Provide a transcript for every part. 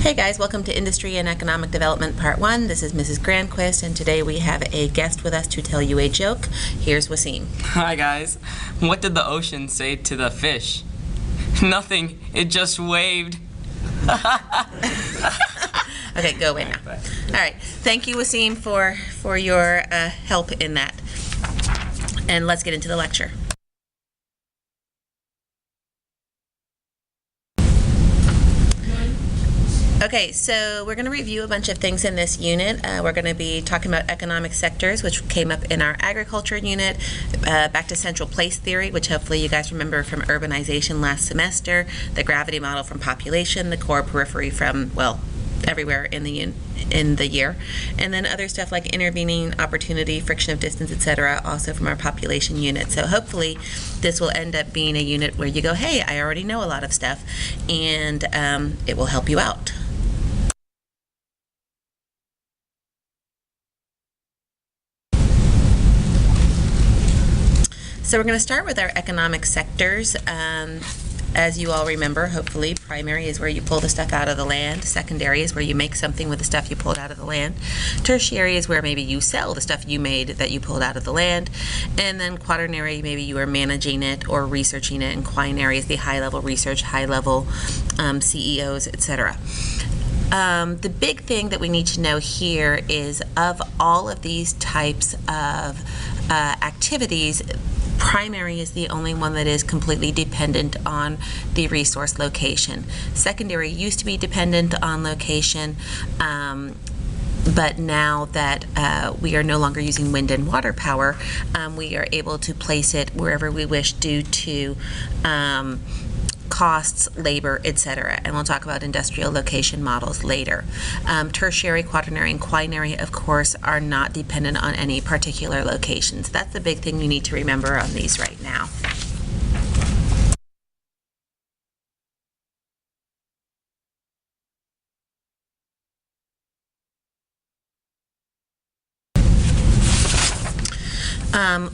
Hey guys, welcome to Industry and Economic Development Part 1. This is Mrs. Granquist, and today we have a guest with us to tell you a joke. Here's Wasim. Hi guys. What did the ocean say to the fish? Nothing. It just waved. Okay, go away now. All right, thank you, Wasim, for your help in that. And let's get into the lecture. Okay, so we're going to review a bunch of things in this unit. We're going to be talking about economic sectors, which came up in our agriculture unit, back to central place theory, which hopefully you guys remember from urbanization last semester, the gravity model from population, the core periphery from, well, everywhere in the year, and then other stuff like intervening opportunity, friction of distance, etc., also from our population unit. So hopefully this will end up being a unit where you go, hey, I already know a lot of stuff, and it will help you out. So we're going to start with our economic sectors. As you all remember, hopefully, primary is where you pull the stuff out of the land. Secondary is where you make something with the stuff you pulled out of the land. Tertiary is where maybe you sell the stuff you made that you pulled out of the land. And then quaternary, maybe you are managing it or researching it. And quinary is the high-level research, high-level CEOs, etc. The big thing that we need to know here is of all of these types of activities, primary is the only one that is completely dependent on the resource location. Secondary used to be dependent on location, but now that we are no longer using wind and water power, we are able to place it wherever we wish due to costs, labor, etc. And we'll talk about industrial location models later. Tertiary, quaternary, and quinary, of course, are not dependent on any particular locations. That's the big thing you need to remember on these right now.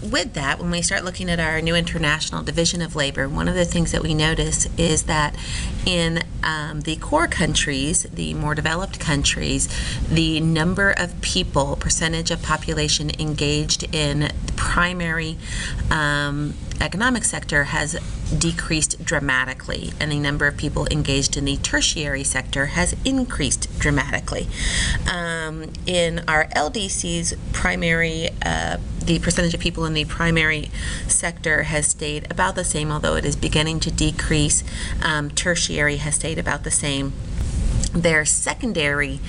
With that, when we start looking at our new international division of labor, one of the things that we notice is that in the core countries, the more developed countries, the number of people, percentage of population engaged in the primary economic sector has decreased dramatically, and the number of people engaged in the tertiary sector has increased dramatically. In our LDCs, primary, the percentage of people in the primary sector has stayed about the same, although it is beginning to decrease. Tertiary has stayed about the same. Their secondary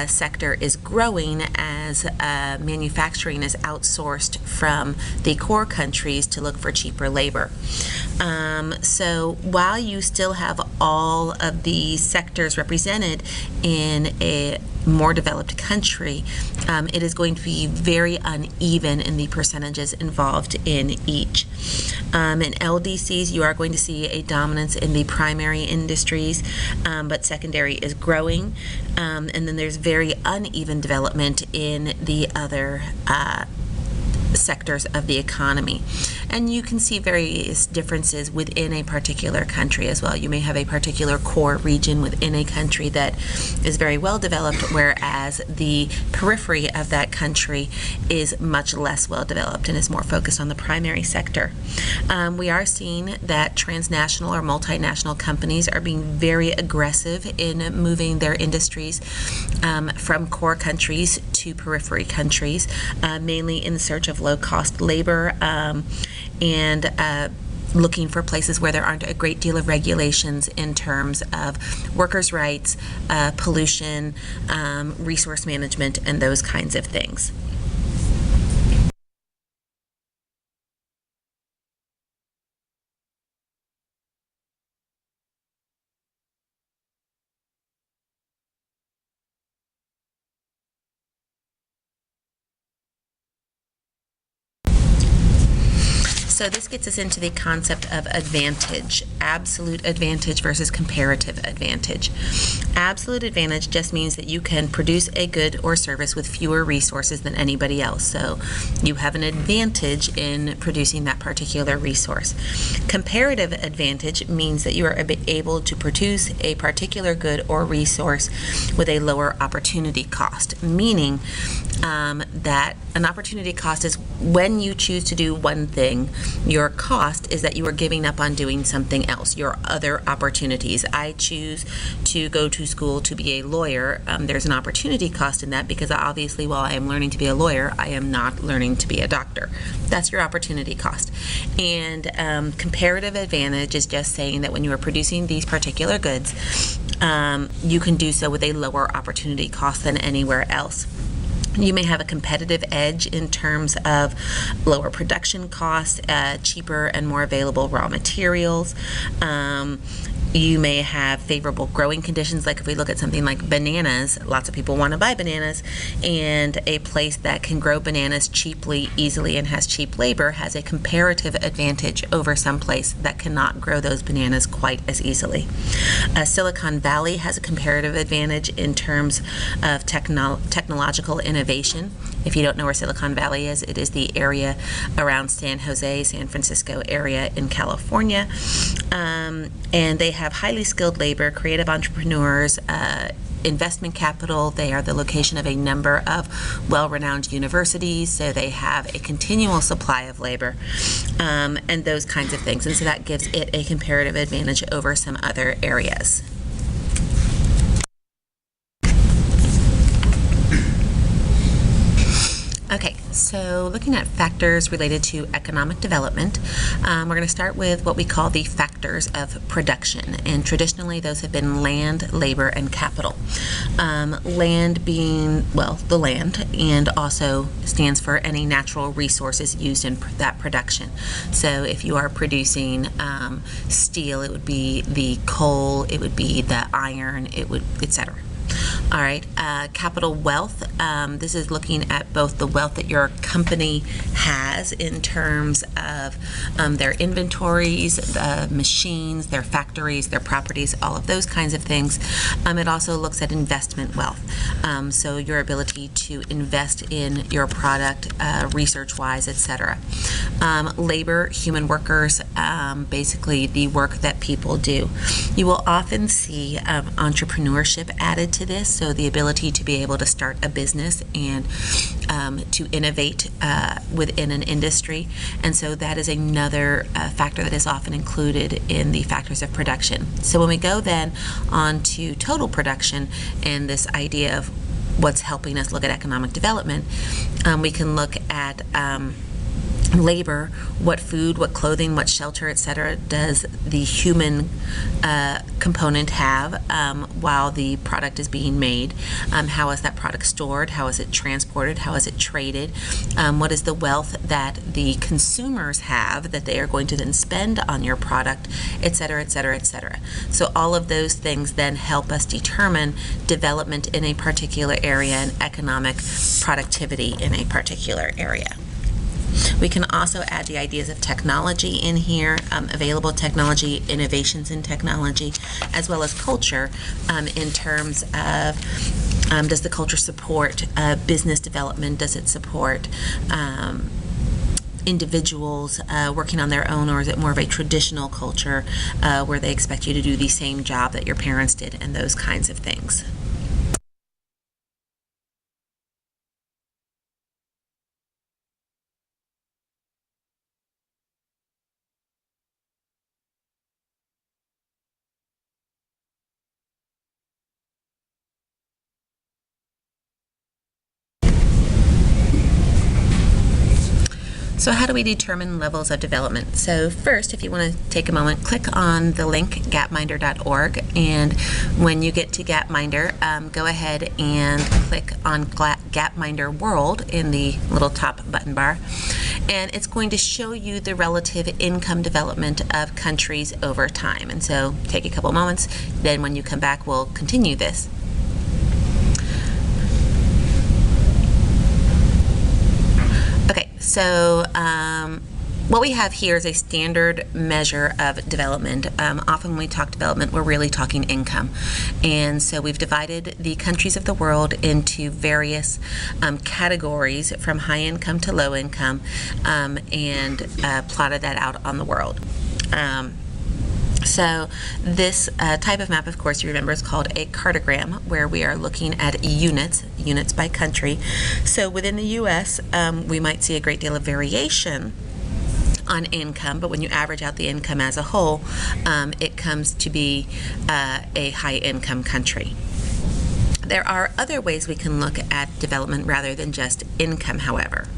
sector is growing as manufacturing is outsourced from the core countries to look for cheaper labor. So while you still have all of these sectors represented in a more developed country, it is going to be very uneven in the percentages involved in each. In LDCs, you are going to see a dominance in the primary industries, but secondary is growing, and then there's very uneven development in the other sectors of the economy. And you can see various differences within a particular country as well. You may have a particular core region within a country that is very well developed, whereas the periphery of that country is much less well developed and is more focused on the primary sector. We are seeing that transnational or multinational companies are being very aggressive in moving their industries from core countries to periphery countries, mainly in search of low-cost labor and looking for places where there aren't a great deal of regulations in terms of workers' rights, pollution, resource management, and those kinds of things. So this gets us into the concept of advantage, absolute advantage versus comparative advantage. Absolute advantage just means that you can produce a good or service with fewer resources than anybody else. So you have an advantage in producing that particular resource. Comparative advantage means that you are able to produce a particular good or resource with a lower opportunity cost, meaning that an opportunity cost is when you choose to do one thing, your cost is that you are giving up on doing something else, your other opportunities. I choose to go to school to be a lawyer. There's an opportunity cost in that because obviously while I am learning to be a lawyer, I am not learning to be a doctor. That's your opportunity cost. And comparative advantage is just saying that when you are producing these particular goods, you can do so with a lower opportunity cost than anywhere else. You may have a competitive edge in terms of lower production costs, cheaper and more available raw materials. You may have favorable growing conditions, like if we look at something like bananas, lots of people want to buy bananas, and a place that can grow bananas cheaply, easily, and has cheap labor has a comparative advantage over some place that cannot grow those bananas quite as easily. Silicon Valley has a comparative advantage in terms of technological innovation. If you don't know where Silicon Valley is, it is the area around San Jose, San Francisco area in California. And they have highly skilled labor, creative entrepreneurs, investment capital. They are the location of a number of well-renowned universities, so they have a continual supply of labor, and those kinds of things. And so that gives it a comparative advantage over some other areas. Okay, so looking at factors related to economic development, we're going to start with what we call the factors of production, and traditionally those have been land, labor, and capital. Land being, well, the land, and also stands for any natural resources used in that production. So if you are producing steel, it would be the coal, it would be the iron, it would, etc. All right, capital wealth. This is looking at both the wealth that your company has in terms of their inventories, the machines, their factories, their properties, all of those kinds of things. It also looks at investment wealth. So your ability to invest in your product, research-wise, etc. Labor, human workers, basically the work that people do. You will often see entrepreneurship added to this, so the ability to be able to start a business and to innovate within an industry, and so that is another factor that is often included in the factors of production. So when we go then on to total production and this idea of what's helping us look at economic development, we can look at labor, what food, what clothing, what shelter, etc. does the human component have while the product is being made? How is that product stored? How is it transported? How is it traded? What is the wealth that the consumers have that they are going to then spend on your product, etc., etc., etc. So all of those things then help us determine development in a particular area and economic productivity in a particular area. We can also add the ideas of technology in here, available technology, innovations in technology, as well as culture in terms of does the culture support business development? Does it support individuals working on their own, or is it more of a traditional culture where they expect you to do the same job that your parents did, and those kinds of things. So how do we determine levels of development? So first, if you want to take a moment, click on the link gapminder.org, and when you get to Gapminder, go ahead and click on Gapminder World in the little top button bar, and it's going to show you the relative income development of countries over time. And so take a couple moments, then when you come back, we'll continue this. Okay, so What we have here is a standard measure of development. Often when we talk development, we're really talking income. And so we've divided the countries of the world into various categories from high income to low income, and plotted that out on the world. So this type of map, of course, you remember, is called a cartogram, where we are looking at units by country. So within the U.S., we might see a great deal of variation on income, but when you average out the income as a whole, it comes to be a high income country. There are other ways we can look at development rather than just income, however.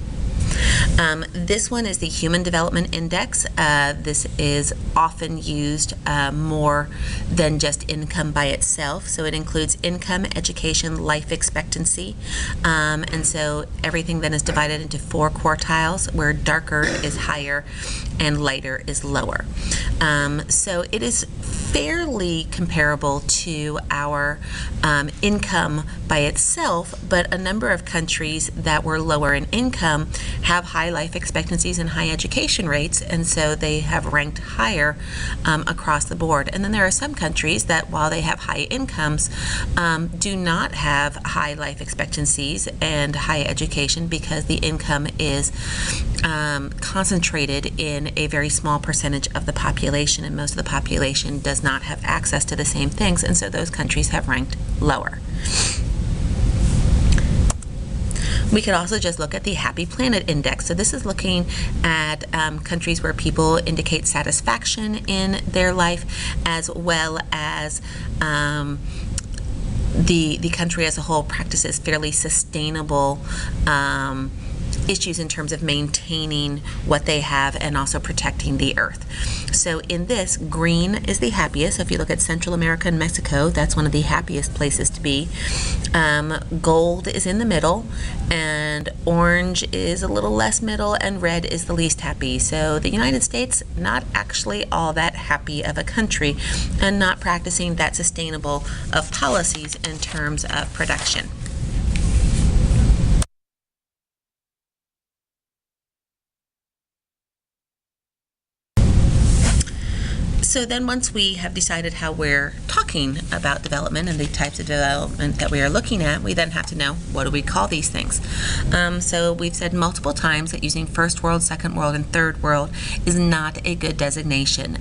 This one is the Human Development Index. This is often used more than just income by itself. So it includes income, education, life expectancy. And so everything then is divided into 4 quartiles, where darker is higher and lighter is lower. So it is fairly comparable to our income by itself, but a number of countries that were lower in income have high life expectancies and high education rates, and so they have ranked higher across the board. And then there are some countries that, while they have high incomes, do not have high life expectancies and high education, because the income is concentrated in a very small percentage of the population, and most of the population does not have access to the same things, and so those countries have ranked lower. We could also just look at the Happy Planet Index. So this is looking at countries where people indicate satisfaction in their life, as well as the country as a whole practices fairly sustainable issues in terms of maintaining what they have and also protecting the earth. So in this, green is the happiest. So if you look at Central America and Mexico, that's one of the happiest places to be. Gold is in the middle, and orange is a little less middle, and red is the least happy. So the United States, not actually all that happy of a country, and not practicing that sustainable of policies in terms of production. So then, once we have decided how we're talking about development and the types of development that we are looking at, we then have to know, what do we call these things? So we've said multiple times that using first world, second world, and third world is not a good designation,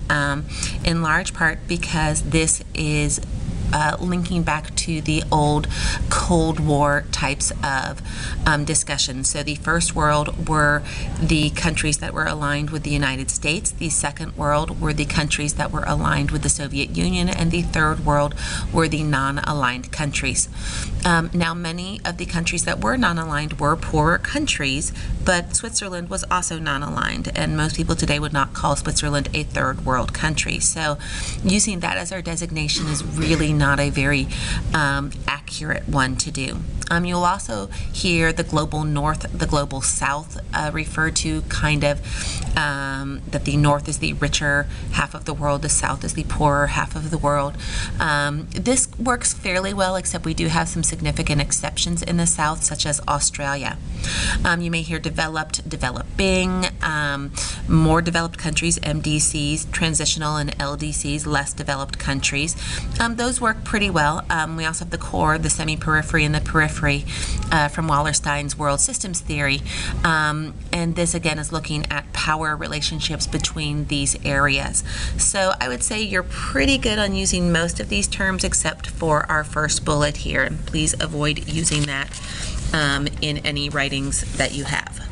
in large part because this is linking back to the old Cold War types of discussions. So the first world were the countries that were aligned with the United States, the second world were the countries that were aligned with the Soviet Union, and the third world were the non-aligned countries. Now, many of the countries that were non-aligned were poorer countries, but Switzerland was also non-aligned, and most people today would not call Switzerland a third world country. So using that as our designation is really not a very accurate one to do. You'll also hear the global north, the global south referred to, kind of that the north is the richer half of the world, the south is the poorer half of the world. This works fairly well, except we do have some significant exceptions in the south, such as Australia. You may hear developed, developing, more developed countries, MDCs, transitional, and LDCs, less developed countries. Those work pretty well. We also have the core, the semi-periphery, and the periphery from Wallerstein's world systems theory. And this, again, is looking at power relationships between these areas. So I would say you're pretty good on using most of these terms, except for our first bullet here. And please avoid using that in any writings that you have.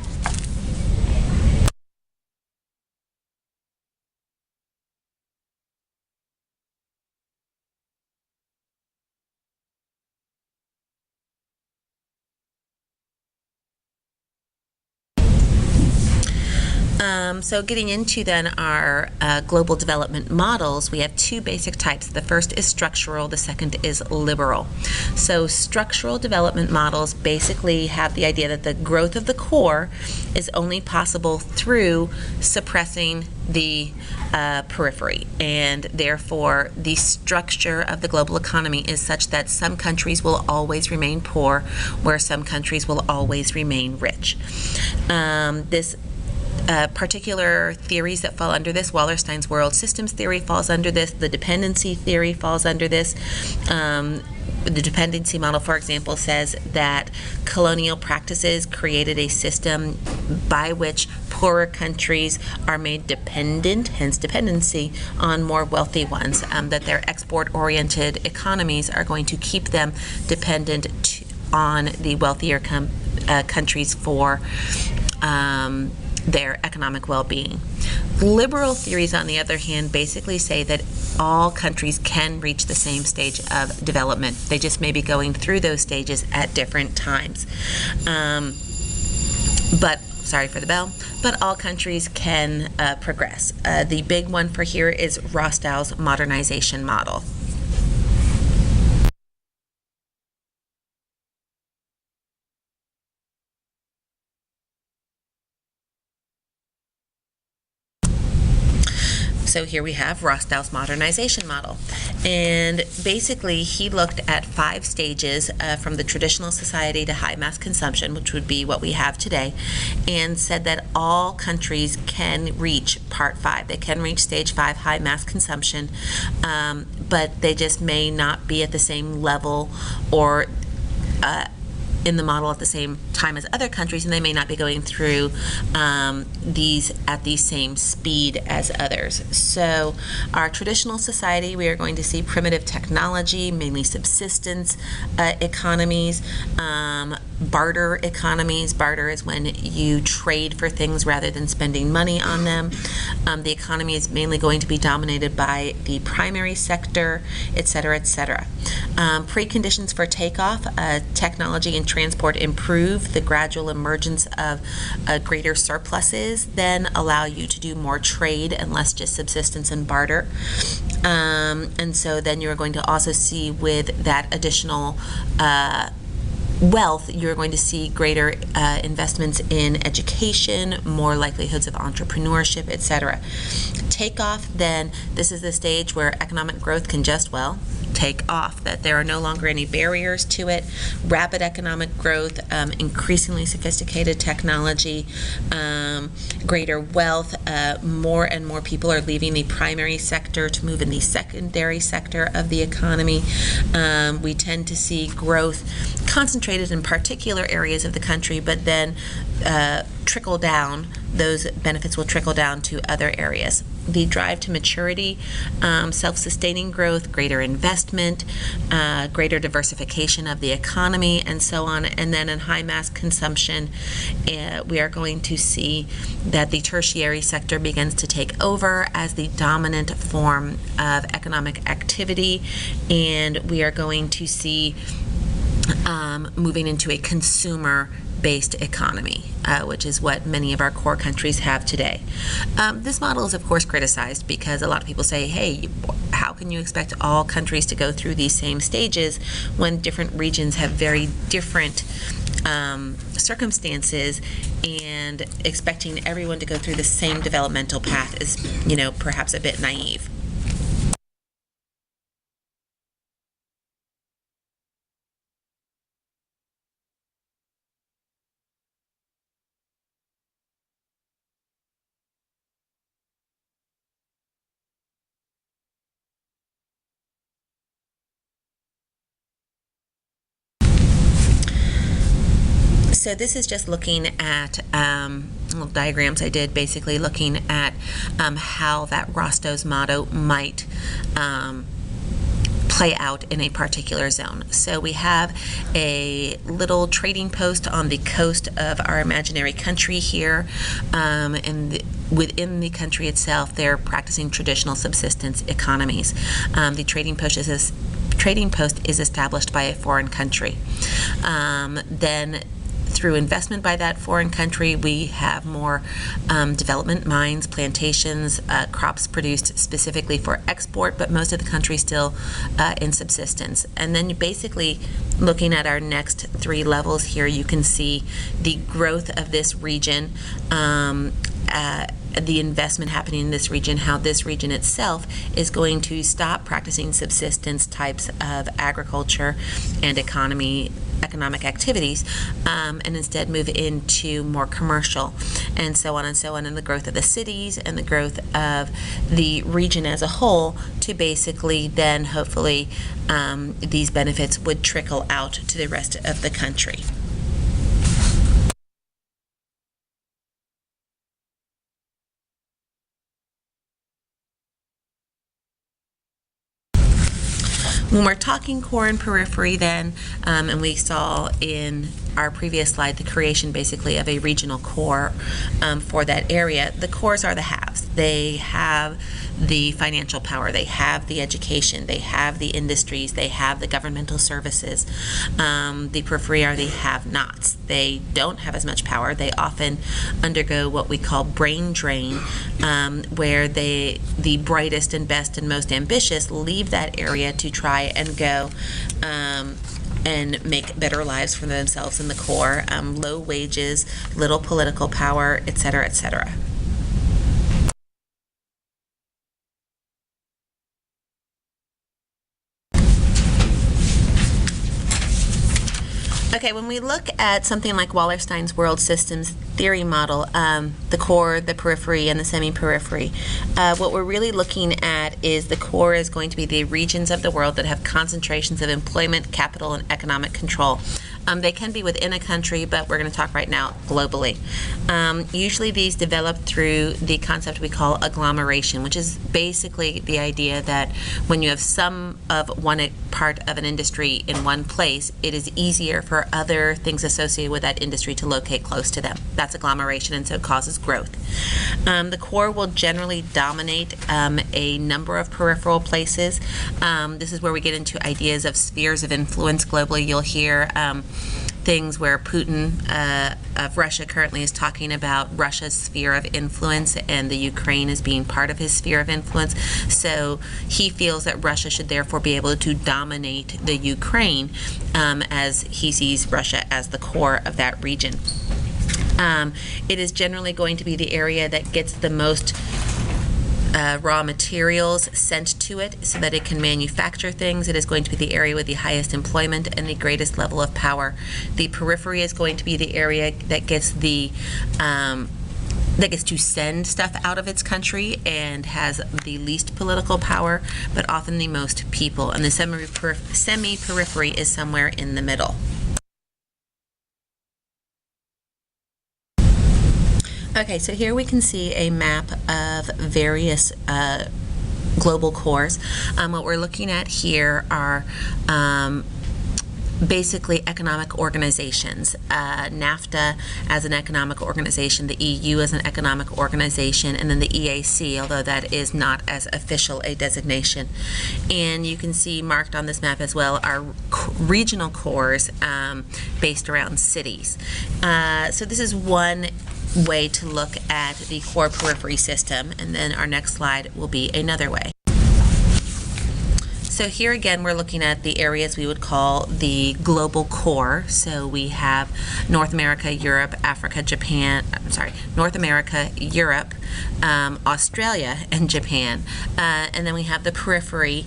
So getting into then our global development models, we have 2 basic types. The first is structural, the second is liberal. So structural development models basically have the idea that the growth of the core is only possible through suppressing the periphery, and therefore the structure of the global economy is such that some countries will always remain poor, where some countries will always remain rich. This particular theories that fall under this. Wallerstein's world systems theory falls under this. The dependency theory falls under this. The dependency model, for example, says that colonial practices created a system by which poorer countries are made dependent, hence dependency, on more wealthy ones, that their export-oriented economies are going to keep them dependent on the wealthier countries for their economic well-being. Liberal theories, on the other hand, basically say that all countries can reach the same stage of development. They just may be going through those stages at different times. Sorry for the bell, but all countries can progress. The big one for here is Rostow's modernization model. So here we have Rostow's modernization model. And basically, he looked at 5 stages from the traditional society to high mass consumption, which would be what we have today, and said that all countries can reach part 5. They can reach stage 5, high mass consumption, but they just may not be at the same level or in the model at the same time as other countries, and they may not be going through these at the same speed as others. So our traditional society, we are going to see primitive technology, mainly subsistence economies, barter economies. Barter is when you trade for things rather than spending money on them. The economy is mainly going to be dominated by the primary sector, et cetera, et cetera. Preconditions for takeoff, technology and transport improve. The gradual emergence of greater surpluses then allow you to do more trade and less just subsistence and barter. And so then you're going to also see with that additional wealth, you're going to see greater investments in education, more likelihoods of entrepreneurship, etc. Takeoff, then, this is the stage where economic growth can just, well, take off, that there are no longer any barriers to it. Rapid economic growth, increasingly sophisticated technology, greater wealth, more and more people are leaving the primary sector to move in the secondary sector of the economy. We tend to see growth concentrated in particular areas of the country, but then trickle down, those benefits will trickle down to other areas. The drive to maturity, self-sustaining growth, greater investment, greater diversification of the economy, and so on. And then in high mass consumption, we are going to see that the tertiary sector begins to take over as the dominant form of economic activity, and we are going to see moving into a consumer-based economy, which is what many of our core countries have today. This model is, of course, criticized because a lot of people say, hey, how can you expect all countries to go through these same stages when different regions have very different circumstances, and expecting everyone to go through the same developmental path is, perhaps a bit naive. So this is just looking at little diagrams I did, basically looking at how that Rostow's motto might play out in a particular zone. So we have a little trading post on the coast of our imaginary country here, and within the country itself, they're practicing traditional subsistence economies. The trading post is established by a foreign country. Then through investment by that foreign country, we have more development, mines, plantations, crops produced specifically for export, but most of the country still in subsistence. And then basically looking at our next 3 levels here, you can see the growth of this region, the investment happening in this region, how this region itself is going to stop practicing subsistence types of agriculture and economy economic activities, and instead move into more commercial, and so on and so on, and the growth of the cities and the growth of the region as a whole, to basically then hopefully these benefits would trickle out to the rest of the country. When we're talking core and periphery then, and we saw in our previous slide the creation basically of a regional core for that area, the cores are the haves. They have the financial power, they have the education, they have the industries, they have the governmental services. The periphery are the have-nots. They don't have as much power. They often undergo what we call brain drain, where the brightest and best and most ambitious leave that area to try and go and make better lives for themselves in the core. Low wages, little political power, et cetera, et cetera. Okay, when we look at something like Wallerstein's world systems theory model, the core, the periphery, and the semi-periphery, what we're really looking at is the core is going to be the regions of the world that have concentrations of employment, capital, and economic control. They can be within a country, but we're going to talk right now globally. Usually these develop through the concept we call agglomeration, which is basically the idea that when you have some of one part of an industry in one place, it is easier for other things associated with that industry to locate close to them. That's agglomeration, and so it causes growth. The core will generally dominate a number of peripheral places. This is where we get into ideas of spheres of influence globally. You'll hear things where Putin of Russia currently is talking about Russia's sphere of influence, and the Ukraine as being part of his sphere of influence. So he feels that Russia should therefore be able to dominate the Ukraine, as he sees Russia as the core of that region. It is generally going to be the area that gets the most raw materials sent to it so that it can manufacture things. It is going to be the area with the highest employment and the greatest level of power. The periphery is going to be the area that gets the that gets to send stuff out of its country and has the least political power, but often the most people. And the semi-periphery is somewhere in the middle. Okay, so here we can see a map of various global cores. What we're looking at here are basically economic organizations. NAFTA as an economic organization, the EU as an economic organization, and then the EAC, although that is not as official a designation. And you can see marked on this map as well are regional cores based around cities. So this is one way to look at the core periphery system, and then our next slide will be another way. So here again we're looking at the areas we would call the global core. So we have North America, Europe, Africa, Japan, North America, Europe, Australia, and Japan. And then we have the periphery,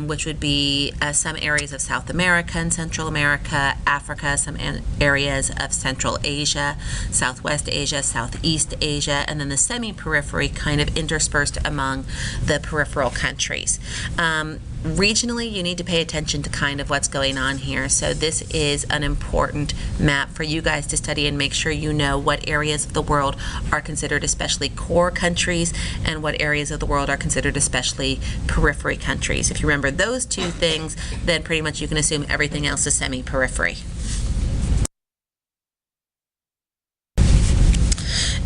which would be some areas of South America and Central America, Africa, some areas of Central Asia, Southwest Asia, Southeast Asia, and then the semi-periphery kind of interspersed among the peripheral countries. Regionally, you need to pay attention to kind of what's going on here. So this is an important map for you guys to study and make sure you know what areas of the world are considered especially core countries and what areas of the world are considered especially periphery countries. If you remember those two things, then pretty much you can assume everything else is semi-periphery.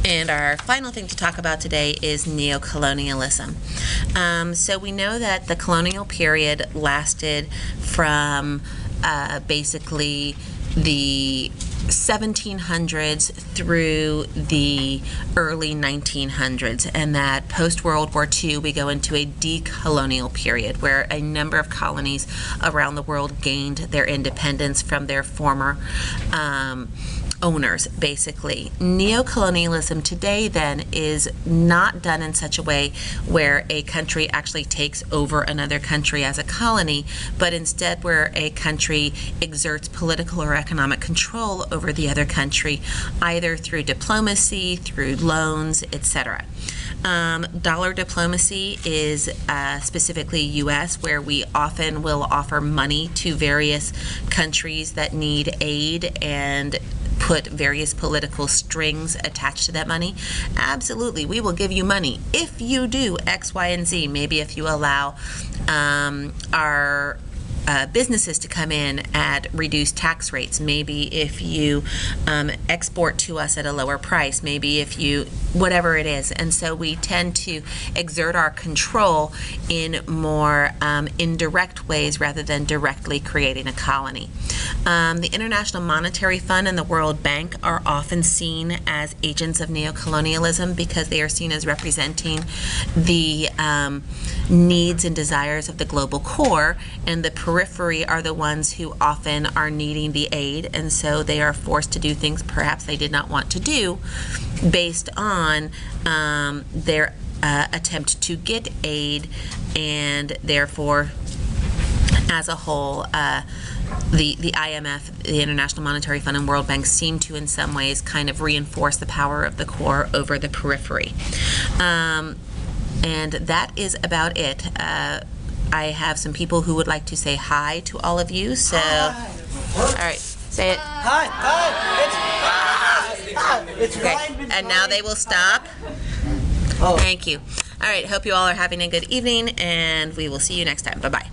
And our final thing to talk about today is neocolonialism. So we know that the colonial period lasted from basically the 1700s through the early 1900s, and that post-World War II we go into a decolonial period where a number of colonies around the world gained their independence from their former owners, basically. Neocolonialism today then is not done in such a way where a country actually takes over another country as a colony, but instead where a country exerts political or economic control over the other country, either through diplomacy, through loans, etc. Dollar diplomacy is specifically U.S., where we often will offer money to various countries that need aid and put various political strings attached to that money. Absolutely, we will give you money if you do X, Y, and Z. Maybe if you allow our businesses to come in at reduced tax rates, maybe if you export to us at a lower price, maybe if you, whatever it is. And so we tend to exert our control in more indirect ways rather than directly creating a colony. The International Monetary Fund and the World Bank are often seen as agents of neocolonialism because they are seen as representing the needs and desires of the global core, and the periphery are the ones who often are needing the aid, and so they are forced to do things perhaps they did not want to do based on their attempt to get aid, and therefore as a whole the IMF, the International Monetary Fund, and World Bank seem to in some ways kind of reinforce the power of the core over the periphery. And that is about it. I have some people who would like to say hi to all of you. So, all right, say it. Hi, it's Okay, Ryan. and now they will stop. Oh. Thank you. All right, hope you all are having a good evening, and we will see you next time. Bye-bye.